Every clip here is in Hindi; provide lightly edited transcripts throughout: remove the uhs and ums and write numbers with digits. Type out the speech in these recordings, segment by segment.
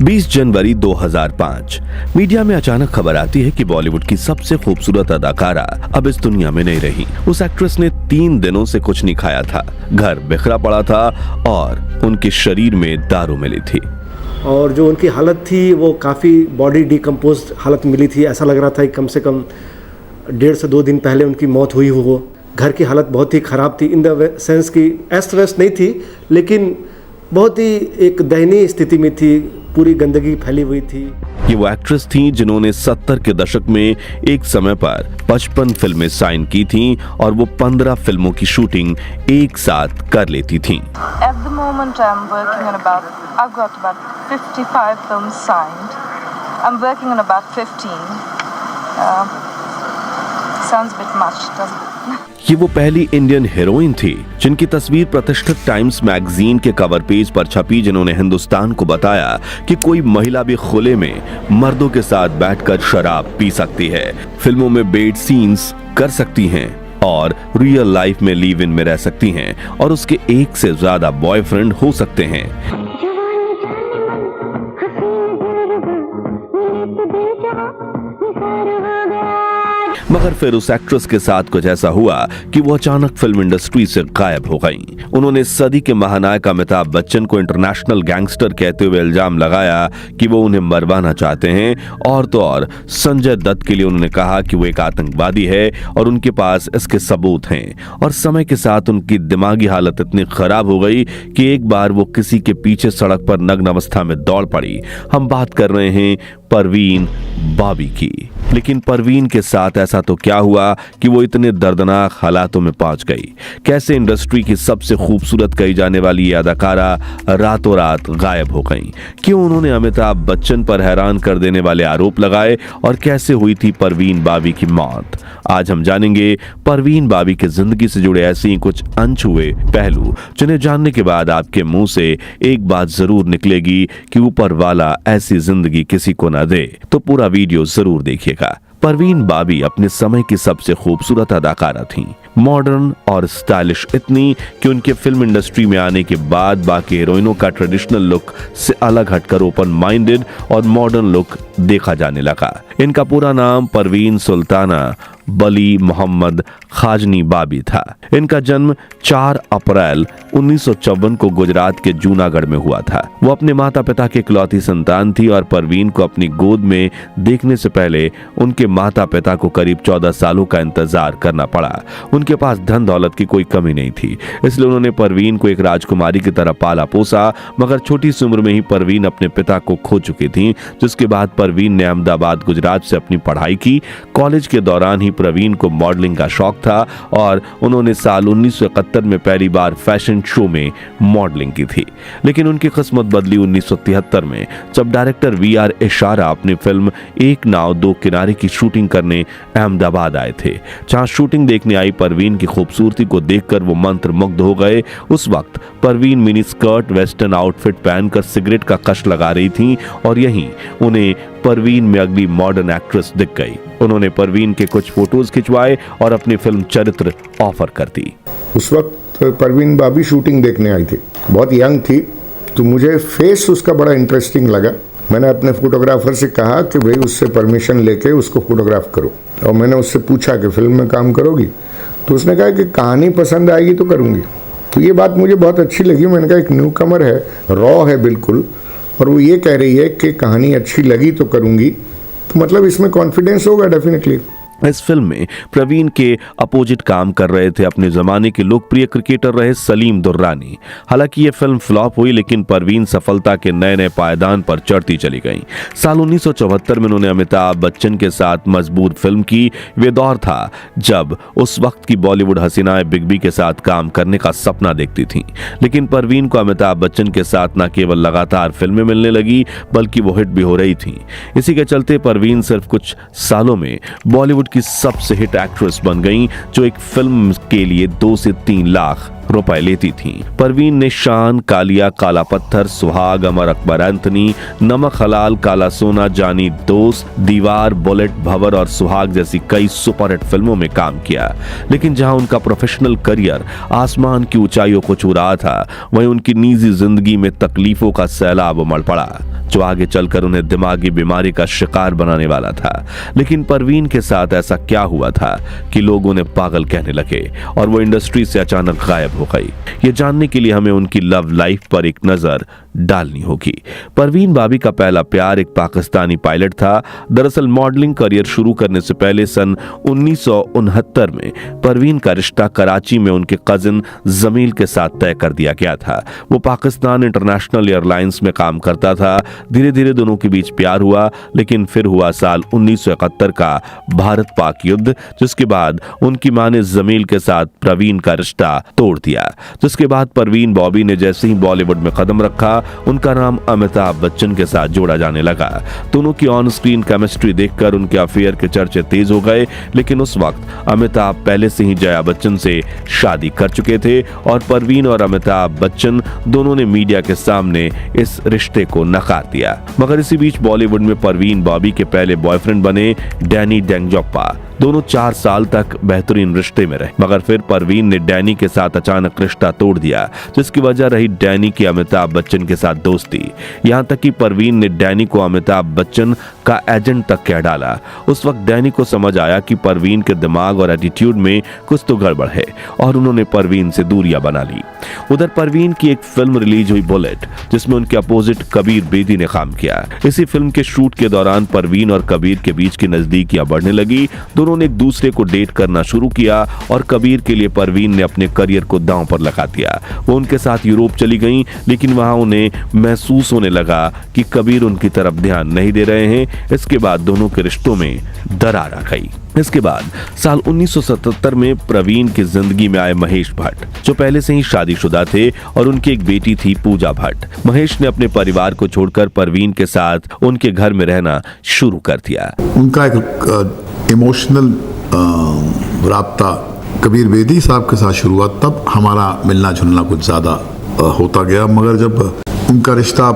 20 जनवरी 2005 मीडिया में अचानक खबर आती है कि बॉलीवुड की सबसे खूबसूरत अदाकारा अब इस दुनिया में नहीं रही। उस एक्ट्रेस ने 3 दिनों से कुछ नहीं खाया था, घर बिखरा पड़ा था और उनके शरीर में दारू मिली थी। और जो उनकी हालत थी वो काफ़ी बॉडी डिकम्पोज हालत मिली थी। ऐसा लग रहा था कि कम से कम 1.5 से 2 दिन पहले उनकी मौत हुई हो। वो घर की हालत बहुत ही ख़राब थी, इन द सेंस की अस्त व्यस्त नहीं थी, लेकिन बहुत ही एक दयनीय स्थिति में थी, पूरी गंदगी फैली हुई थी। ये वो एक्ट्रेस थी जिन्होंने 70 के दशक में एक समय पर 55 फिल्में साइन की थीं और वो 15 फिल्मों की शूटिंग एक साथ कर लेती थीं। At the moment I've got about 55 films signed. I'm working on about 15. Sounds a bit much, doesn't it? ये वो पहली इंडियन हीरोइन थी जिनकी तस्वीर प्रतिष्ठित टाइम्स मैगजीन के कवर पेज पर छपी, जिन्होंने हिंदुस्तान को बताया कि कोई महिला भी खुले में मर्दों के साथ बैठकर शराब पी सकती है, फिल्मों में बेड सीन्स कर सकती हैं और रियल लाइफ में लिव इन में रह सकती हैं और उसके एक से ज्यादा बॉयफ्रेंड हो सकते हैं। मगर फिर उस एक्ट्रेस के साथ कुछ ऐसा हुआ कि वो अचानक फिल्म इंडस्ट्री से गायब हो गईं। उन्होंने सदी के महानायक अमिताभ बच्चन को इंटरनेशनल गैंगस्टर कहते हुए इल्जाम लगाया कि वो उन्हें मरवाना चाहते हैं, और तो और संजय दत्त के लिए उन्होंने कहा कि वो एक आतंकवादी है और उनके पास इसके सबूत हैं। और समय के साथ उनकी दिमागी हालत इतनी खराब हो गई कि एक बार वो किसी के पीछे सड़क पर नग्न अवस्था में दौड़ पड़ी। हम बात कर रहे हैं परवीन बाबी की। लेकिन परवीन के साथ ऐसा तो क्या हुआ कि वो इतने दर्दनाक हालातों में पहुंच गई? कैसे इंडस्ट्री की सबसे खूबसूरत कही जाने वाली ये अदाकारा रातों रात गायब हो गई? क्यों उन्होंने अमिताभ बच्चन पर हैरान कर देने वाले आरोप लगाए और कैसे हुई थी परवीन बाबी की मौत? आज हम जानेंगे परवीन बाबी की जिंदगी से जुड़े ऐसे ही कुछ अनछुए पहलू, जिन्हें जानने के बाद आपके मुंह से एक बात जरूर निकलेगी कि ऊपर वाला ऐसी जिंदगी किसी को ना दे। तो पूरा वीडियो जरूर देखिएगा। परवीन बाबी अपने समय की सबसे खूबसूरत अदाकारा थीं। मॉडर्न और स्टाइलिश इतनी कि उनके फिल्म इंडस्ट्री में आने के बाद बाकी हीरोइनों का ट्रेडिशनल लुक से अलग हटकर ओपन माइंडेड और मॉडर्न लुक देखा जाने लगा। इनका पूरा नाम परवीन सुल्ताना बली मोहम्मद खाजनी बाबी था। इनका जन्म 4 अप्रैल 1954 को गुजरात के जूनागढ़ में हुआ था। वो अपने माता पिता की इकलौती संतान थी और परवीन को अपनी गोद में देखने से पहले उनके माता पिता को करीब 14 सालों का इंतजार करना पड़ा। उनके पास धन दौलत की कोई कमी नहीं थी, इसलिए उन्होंने परवीन को एक राजकुमारी की तरह पाला पोसा। मगर छोटी सी उम्र में ही परवीन अपने पिता को खो चुकी थी, जिसके बाद परवीन ने अहमदाबाद गुजरात से अपनी पढ़ाई की। कॉलेज के दौरान ही परवीन को मॉडलिंग का शौक था और उन्होंने साल 1971 में पहली बार फैशन शो में मॉडलिंग की थी। लेकिन उनकी किस्मत बदली 1973 में, जब डायरेक्टर वी.आर. इशारा अपनी फिल्म एक नाव दो किनारे की शूटिंग करने अहमदाबाद आए थे। जहां शूटिंग देखने आई परवीन की खूबसूरती को देखकर वो मंत्रमुग्ध हो गए। उस वक्त Parveen mini skirt western outfit पहनकर सिगरेट का कश लगा रही थी और यहीं उन्हें परवीन में अगली मॉडर्न एक्ट्रेस दिख गई। उन्होंने परवीन के कुछ फोटोज खिंचवाए और अपनी फिल्म चरित्र ऑफर कर दी। उस वक्त परवीन बाबी शूटिंग देखने आई थी, बहुत यंग थी, तो मुझे फेस उसका बड़ा इंटरेस्टिंग लगा। मैंने अपने फोटोग्राफर से कहा कि भाई उससे परमिशन लेके उसको फोटोग्राफ करो, और मैंने उससे पूछा कि फिल्म में काम करोगी? तो उसने कहा कि कहानी पसंद आएगी तो करूँगी। तो ये बात मुझे बहुत अच्छी लगी। मैंने कहा एक न्यू कमर है, रॉ है बिल्कुल, और वो ये कह रही है कि कहानी अच्छी लगी तो करूँगी, तो मतलब इसमें कॉन्फिडेंस होगा डेफिनेटली। इस फिल्म में प्रवीण के अपोजिट काम कर रहे थे अपने जमाने के लोकप्रिय क्रिकेटर रहे सलीम दुर्रानी। हालांकि ये फिल्म फ्लॉप हुई, लेकिन परवीन सफलता के नए नए पायदान पर चढ़ती चली गईं। साल 1974 में उन्होंने अमिताभ बच्चन के साथ मजबूर फिल्म की। वे दौर था जब उस वक्त की बॉलीवुड हसीनाएं बिग बी के साथ काम करने का सपना देखती थीं। लेकिन परवीन को अमिताभ बच्चन के साथ न केवल लगातार फिल्में मिलने लगी, बल्कि वो हिट भी हो रही थीं। इसी के चलते परवीन सिर्फ कुछ सालों में बॉलीवुड की सबसे हिट एक्ट्रेस बन गईं, जो एक फिल्म के लिए 2 से 3 लाख रुपए लेती थीं। परवीन ने शान, कालिया, काला पत्थर, सुहाग, अमर अकबर एंथनी, नमक हलाल, काला सोना, जानी दोस्त, दीवार, बुलेट, भंवर और सुहाग जैसी कई सुपरहिट फिल्मों में काम किया। लेकिन जहां उनका प्रोफेशनल करियर आसमान की ऊंचाइयों को छू रहा था, वहीं उनकी निजी जिंदगी में तकलीफों का सैलाब उमड़ पड़ा, जो आगे चलकर उन्हें दिमागी बीमारी का शिकार बनाने वाला था। लेकिन परवीन के साथ ऐसा क्या हुआ था कि लोग उन्हें पागल कहने लगे और वो इंडस्ट्री से अचानक गायब हो गई? ये जानने के लिए हमें उनकी लव लाइफ पर एक नजर डालनी होगी। परवीन बाबी का पहला प्यार एक पाकिस्तानी पायलट था। दरअसल मॉडलिंग करियर शुरू करने से पहले सन 1969 में परवीन का रिश्ता कराची में उनके कजिन जमील के साथ तय कर दिया गया था। वो पाकिस्तान इंटरनेशनल एयरलाइंस में काम करता था। धीरे धीरे दोनों के बीच प्यार हुआ, लेकिन फिर हुआ साल 1971 का भारत पाक युद्ध, जिसके बाद उनकी मां ने जमील के साथ परवीन का रिश्ता तोड़ दिया। जिसके बाद परवीन बॉबी ने जैसे ही बॉलीवुड में कदम रखा, उनका नाम अमिताभ बच्चन के साथ जोड़ा जाने लगा। दोनों की ऑन स्क्रीन केमिस्ट्री देखकर उनके अफेयर के चर्चे तेज हो गए, लेकिन उस वक्त अमिताभ पहले से ही जया बच्चन से शादी कर चुके थे और परवीन और अमिताभ बच्चन दोनों ने मीडिया के सामने इस रिश्ते को नकार दिया। मगर इसी बीच बॉलीवुड में परवीन बॉबी के पहले बॉयफ्रेंड बने डैनी डेंगजोप्पा। दोनों 4 साल तक बेहतरीन रिश्ते में रहे, मगर फिर परवीन ने डैनी के साथ अचानक रिश्ता तोड़ दिया, जिसकी वजह रही डैनी की अमिताभ बच्चन के साथ दोस्ती। यहाँ तक कि परवीन ने डैनी को अमिताभ बच्चन का एजेंट तक कह डाला। उस वक्त डैनी को समझ आया कि परवीन के दिमाग और एटीट्यूड में कुछ तो गड़बड़ है और उन्होंने परवीन से दूरियां बना ली। उधर परवीन की एक फिल्म रिलीज हुई बुलेट, जिसमें उनके अपोजिट कबीर बेदी ने काम किया। इसी फिल्म के शूट के दौरान परवीन और कबीर के बीच की नजदीकियां बढ़ने लगी। दोनों ने एक दूसरे को डेट करना शुरू किया और कबीर के लिए परवीन ने अपने करियर को दांव पर लगा दिया। वो उनके साथ यूरोप चली गईं, लेकिन वहां उन्हें महसूस होने लगा कि कबीर उनकी तरफ ध्यान नहीं दे रहे हैं। इसके बाद दोनों के रिश्तों में दरार आ गई। इसके बाद साल 1977 में प्रवीण की जिंदगी में आए महेश भट्ट, जो पहले से ही शादीशुदा थे और उनकी एक बेटी थी पूजा भट्ट। महेश ने अपने परिवार को छोड़कर परवीन के साथ उनके घर में रहना शुरू कर दिया। उनका एक इमोशनल राब्ता कबीर बेदी साहब के साथ शुरू हुआ, तब हमारा मिलना जुलना कुछ ज़्यादा होता गया। मगर जब उनका रिश्ता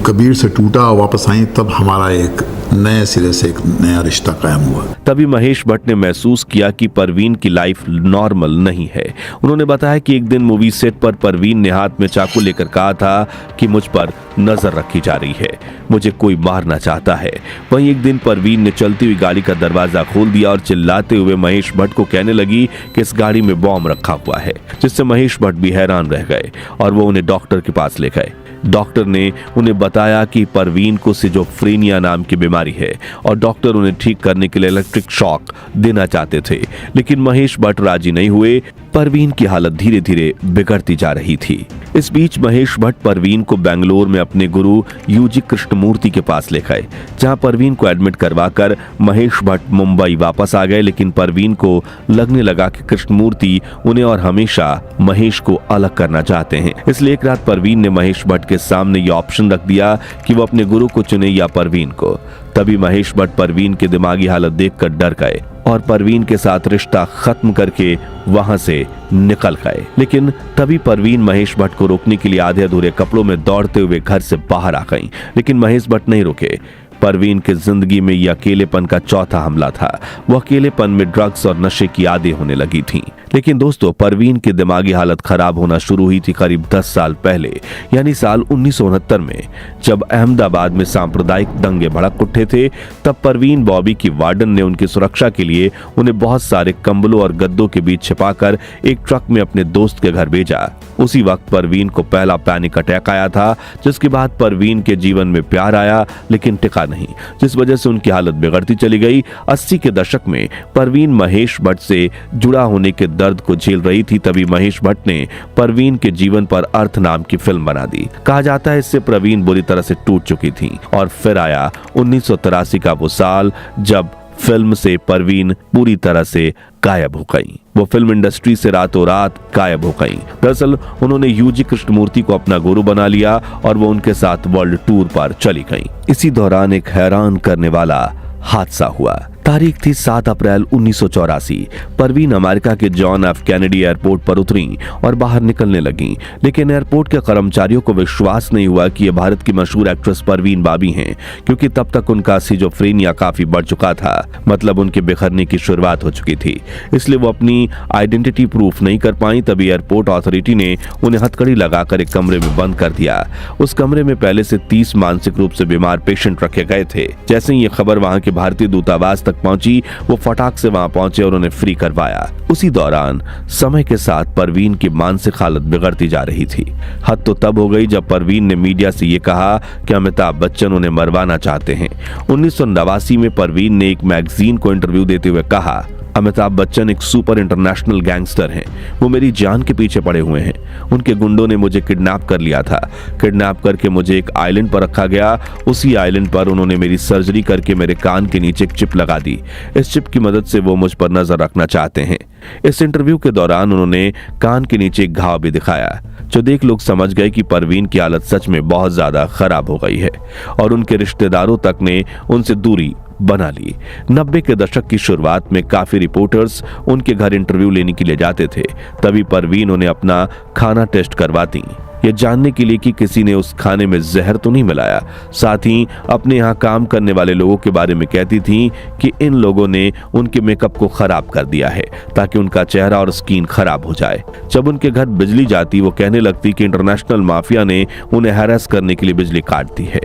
कबीर से टूटा और वापस आई, तब हमारा एक नए सिरे से एक नया रिश्ता कायम हुआ। तभी महेश भट्ट ने महसूस किया कि परवीन की लाइफ नॉर्मल नहीं है। उन्होंने बताया कि एक दिन मूवी सेट पर परवीन ने हाथ में चाकू लेकर कहा था कि मुझ पर नजर रखी जा रही है, मुझे कोई मारना चाहता है। वहीं एक दिन परवीन ने चलती हुई गाड़ी का दरवाजा खोल दिया और चिल्लाते हुए महेश भट्ट को कहने लगी कि इस गाड़ी में बॉम्ब रखा हुआ है, जिससे महेश भट्ट भी हैरान रह गए और वो उन्हें डॉक्टर के पास ले गए। डॉक्टर ने उन्हें बताया कि परवीन को सिजोफ्रेनिया नाम की बीमारी है और डॉक्टर उन्हें ठीक करने के लिए इलेक्ट्रिक शॉक देना चाहते थे, लेकिन महेश भट्ट राजी नहीं हुए। परवीन की हालत धीरे धीरे बिगड़ती जा रही थी। इस बीच महेश भट्ट परवीन को बेंगलोर में अपने गुरु यूजी कृष्णमूर्ति के पास ले गए, जहां परवीन को एडमिट करवाकर महेश भट्ट मुंबई वापस आ गए। लेकिन परवीन को लगने लगा कि कृष्णमूर्ति उन्हें और हमेशा महेश को अलग करना चाहते हैं। इसलिए एक रात परवीन ने महेश भट्ट के सामने यह ऑप्शन रख दिया कि वो अपने गुरु को चुने या परवीन को। तभी महेश भट्ट परवीन की दिमागी हालत देखकर डर गए और परवीन के साथ रिश्ता खत्म करके वहां से निकल गए। लेकिन तभी परवीन महेश भट्ट को रोकने के लिए आधे अधूरे कपड़ों में दौड़ते हुए घर से बाहर आ गईं। लेकिन महेश भट्ट नहीं रुके। परवीन की जिंदगी में यह अकेलेपन का चौथा हमला था। वह अकेलेपन में ड्रग्स और नशे की आदी होने लगी थी। लेकिन दोस्तों, परवीन की दिमागी हालत खराब होना शुरू हुई थी करीब 10 साल पहले, यानी साल 1969 में, जब अहमदाबाद में सांप्रदायिक दंगे भड़क उठे थे। तब परवीन बॉबी की वार्डन ने उनकी सुरक्षा के लिए उन्हें बहुत सारे कंबलों और गद्दों के बीच छिपाकर एक ट्रक में अपने दोस्त के घर भेजा। उसी वक्त परवीन को पहला पैनिक अटैक आया था, जिसके बाद परवीन के जीवन में प्यार आया लेकिन टिका नहीं, जिस वजह से उनकी हालत बिगड़ती चली गई। 80 के दशक में परवीन महेश भट्ट से जुड़ा होने के दर्द को झेल रही थी। तभी महेश भट्ट ने परवीन के जीवन पर अर्थ नाम की फिल्म बना दी। कहा जाता है इससे परवीन बुरी तरह से टूट चुकी थी। और फिर आया 1983 का वो साल जब फिल्म से परवीन पूरी तरह से गायब हो गई। वो फिल्म इंडस्ट्री से रातों रात गायब हो गई। दरअसल उन्होंने यूजी कृष्णमूर्ति को अपना गुरु बना लिया और वो उनके साथ वर्ल्ड टूर पर चली गई। इसी दौरान एक हैरान करने वाला हादसा हुआ। तारीख थी 7 अप्रैल 1984। परवीन अमेरिका के जॉन एफ कैनेडी एयरपोर्ट पर उतरी और बाहर निकलने लगी, लेकिन एयरपोर्ट के कर्मचारियों को विश्वास नहीं हुआ कि ये भारत की मशहूर एक्ट्रेस परवीन बाबी हैं, क्योंकि तब तक उनका सिजोफ्रेनिया काफी बढ़ चुका था, मतलब उनके बिखरने की शुरुआत हो चुकी थी। इसलिए वो अपनी आइडेंटिटी प्रूफ नहीं कर पाई। तभी एयरपोर्ट अथॉरिटी ने उन्हें हथकड़ी लगाकर एक कमरे में बंद कर दिया। उस कमरे में पहले से 30 मानसिक रूप से बीमार पेशेंट रखे गए थे। जैसे ही ये खबर वहां के भारतीय दूतावास तक पहुंची, वो फटाक से वहां पहुंचे और उन्हें फ्री करवाया। उसी दौरान समय के साथ परवीन की मानसिक हालत बिगड़ती जा रही थी। हद तो तब हो गई जब परवीन ने मीडिया से ये कहा कि अमिताभ बच्चन उन्हें मरवाना चाहते हैं। 1989 में परवीन ने एक मैगजीन को इंटरव्यू देते हुए कहा, अमिताभ बच्चन एक सुपर इंटरनेशनल गैंगस्टर हैं। वो मेरी जान के पीछे पड़े हुए हैं। उनके गुंडों ने मुझे किडनैप कर लिया था। किडनैप करके मुझे एक आइलैंड पर रखा गया। उसी आइलैंड पर उन्होंने मेरी सर्जरी करके मेरे कान के नीचे एक चिप लगा दी। इस चिप की मदद से वो मुझ पर नजर रखना चाहते हैं। इस इंटरव्यू के दौरान उन्होंने कान के नीचे एक घाव भी दिखाया, जो देख लोग समझ गए कि परवीन की हालत सच में बहुत ज्यादा खराब हो गई है और उनके रिश्तेदारों तक ने उनसे दूरी बना ली। 90 के दशक की शुरुआत में काफी रिपोर्टर्स उनके घर इंटरव्यू लेने के लिए जाते थे। तभी परवीन उन्हें अपना खाना टेस्ट करवाती, ये जानने के लिए कि किसी ने उस खाने में जहर तो नहीं मिलाया। साथ ही अपने यहाँ काम करने वाले लोगों के बारे में कहती थी कि इन लोगों ने उनके मेकअप को खराब कर दिया है ताकि उनका चेहरा और स्किन खराब हो जाए। जब उनके घर बिजली जाती, वो कहने लगती कि इंटरनेशनल माफिया ने उन्हें हैरेस करने के लिए बिजली काट दी है।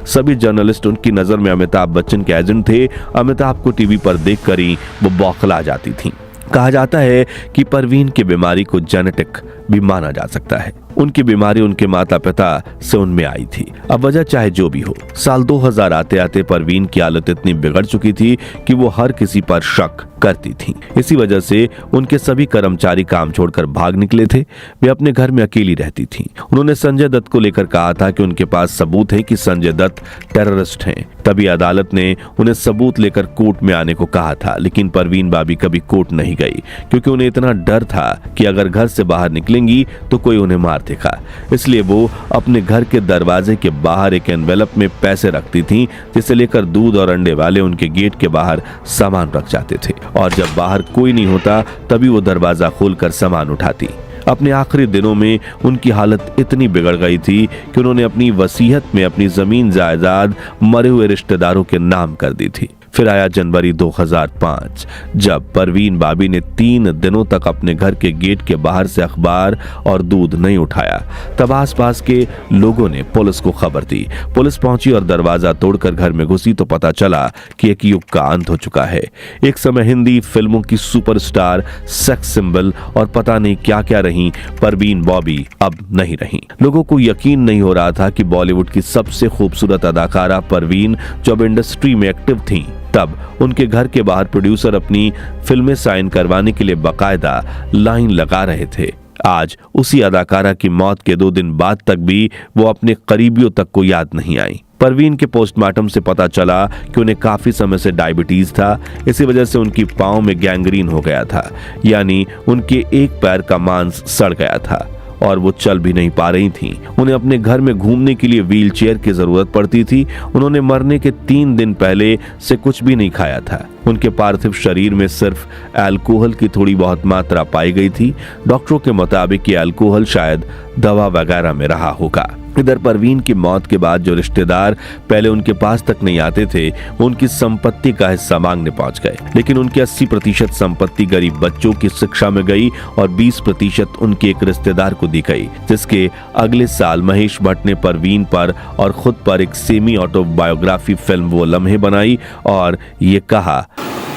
सभी जर्नलिस्ट उनकी नजर में अमिताभ बच्चन के एजेंट थे। अमिताभ को टीवी पर देखकर ही वो बौखला जाती थी। कहा जाता है कि परवीन की बीमारी को जेनेटिक भी माना जा सकता है। उनकी बीमारी उनके माता पिता से उनमें आई थी। अब वजह चाहे जो भी हो, साल 2000 आते आते परवीन की हालत इतनी बिगड़ चुकी थी कि वो हर किसी पर शक करती थी। इसी वजह से उनके सभी कर्मचारी काम छोड़कर भाग निकले थे। वे अपने घर में अकेली रहती थीं। उन्होंने संजय दत्त को लेकर कहा था कि उनके पास सबूत है कि संजय दत्त टेररिस्ट हैं। तभी अदालत ने उन्हें सबूत लेकर कोर्ट में आने को कहा था, लेकिन परवीन बाबी कभी कोर्ट नहीं गई, क्योंकि उन्हें इतना डर था कि अगर घर से बाहर निकलेंगी तो कोई उन्हें मार देगा। इसलिए वो अपने घर के दरवाजे के बाहर एक एनवेलप में पैसे रखती थीं, जिसे लेकर दूध और अंडे वाले उनके गेट के बाहर सामान रख जाते थे और जब बाहर कोई नहीं होता तभी वो दरवाजा खोलकर सामान उठाती। अपने आखिरी दिनों में उनकी हालत इतनी बिगड़ गई थी कि उन्होंने अपनी वसीयत में अपनी जमीन जायदाद मरे हुए रिश्तेदारों के नाम कर दी थी। फिर आया जनवरी 2005, जब परवीन बाबी ने 3 दिनों तक अपने घर के गेट के बाहर से अखबार और दूध नहीं उठाया। तब आसपास के लोगों ने पुलिस को खबर दी। पुलिस पहुंची और दरवाजा तोड़कर घर में घुसी तो पता चला कि एक युग का अंत हो चुका है। एक समय हिंदी फिल्मों की सुपरस्टार, सेक्स सिंबल और पता नहीं क्या क्या रही परवीन बॉबी अब नहीं रही। लोगों को यकीन नहीं हो रहा था कि बॉलीवुड की सबसे खूबसूरत अदाकारा परवीन, जो अब इंडस्ट्री में एक्टिव थी, तब उनके घर के बाहर प्रोड्यूसर अपनी फिल्में साइन करवाने के लिए बाकायदा लाइन लगा रहे थे। आज उसी अदाकारा की मौत के 2 दिन बाद तक भी वो अपने करीबियों तक को याद नहीं आई। परवीन के पोस्टमार्टम से पता चला कि उन्हें काफी समय से डायबिटीज था। इसी वजह से उनकी पांव में गैंग्रीन हो गया था, यानी उनके एक पैर का मांस सड़ गया था और वो चल भी नहीं पा रही थीं। उन्हें अपने घर में घूमने के लिए व्हील चेयर की जरूरत पड़ती थी। उन्होंने मरने के 3 दिन पहले से कुछ भी नहीं खाया था। उनके पार्थिव शरीर में सिर्फ अल्कोहल की थोड़ी बहुत मात्रा पाई गई थी। डॉक्टरों के मुताबिक ये अल्कोहल शायद दवा वगैरह में रहा होगा। इधर परवीन की मौत के बाद जो रिश्तेदार पहले उनके पास तक नहीं आते थे, वो उनकी संपत्ति का हिस्सा मांगने पहुंच गए, लेकिन उनकी 80% संपत्ति गरीब बच्चों की शिक्षा में गई और 20% उनके एक रिश्तेदार को दी गई, जिसके अगले साल महेश भट्ट ने परवीन पर और खुद पर एक सेमी ऑटोबायोग्राफी फिल्म वो लम्हे बनाई और ये कहा,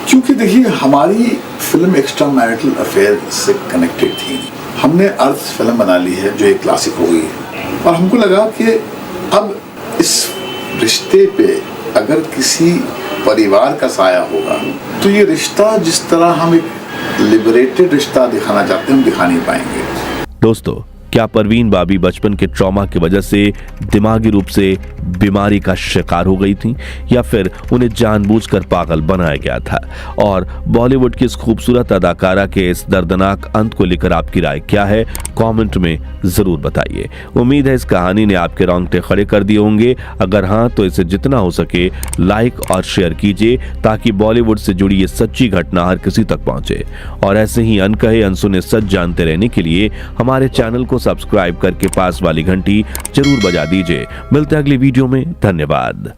क्योंकि देखिए हमारी फिल्म एक्स्ट्रा मैरिटल अफेयर से कनेक्टेड थी। हमने अर्थ फिल्म बना ली है जो एक क्लासिक हो गई है और हमको लगा कि अब इस रिश्ते पे अगर किसी परिवार का साया होगा तो ये रिश्ता जिस तरह हम एक लिबरेटेड रिश्ता दिखाना चाहते हैं हम दिखा नहीं पाएंगे। दोस्तों, क्या परवीन बाबी बचपन के ट्रॉमा की वजह से दिमागी रूप से बीमारी का शिकार हो गई थी, या फिर उन्हें जानबूझकर पागल बनाया गया था? और बॉलीवुड की इस खूबसूरत अदाकारा के इस दर्दनाक अंत को लेकर आपकी राय क्या है, कमेंट में जरूर बताइए। उम्मीद है इस कहानी ने आपके रोंगटे खड़े कर दिए होंगे। अगर हाँ तो इसे जितना हो सके लाइक और शेयर कीजिए, ताकि बॉलीवुड से जुड़ी ये सच्ची घटना हर किसी तक पहुंचे। और ऐसे ही अनकहे अनसुने सच जानते रहने के लिए हमारे चैनल को सब्सक्राइब करके पास वाली घंटी जरूर बजा दीजिए। मिलते हैं अगली वीडियो में। धन्यवाद।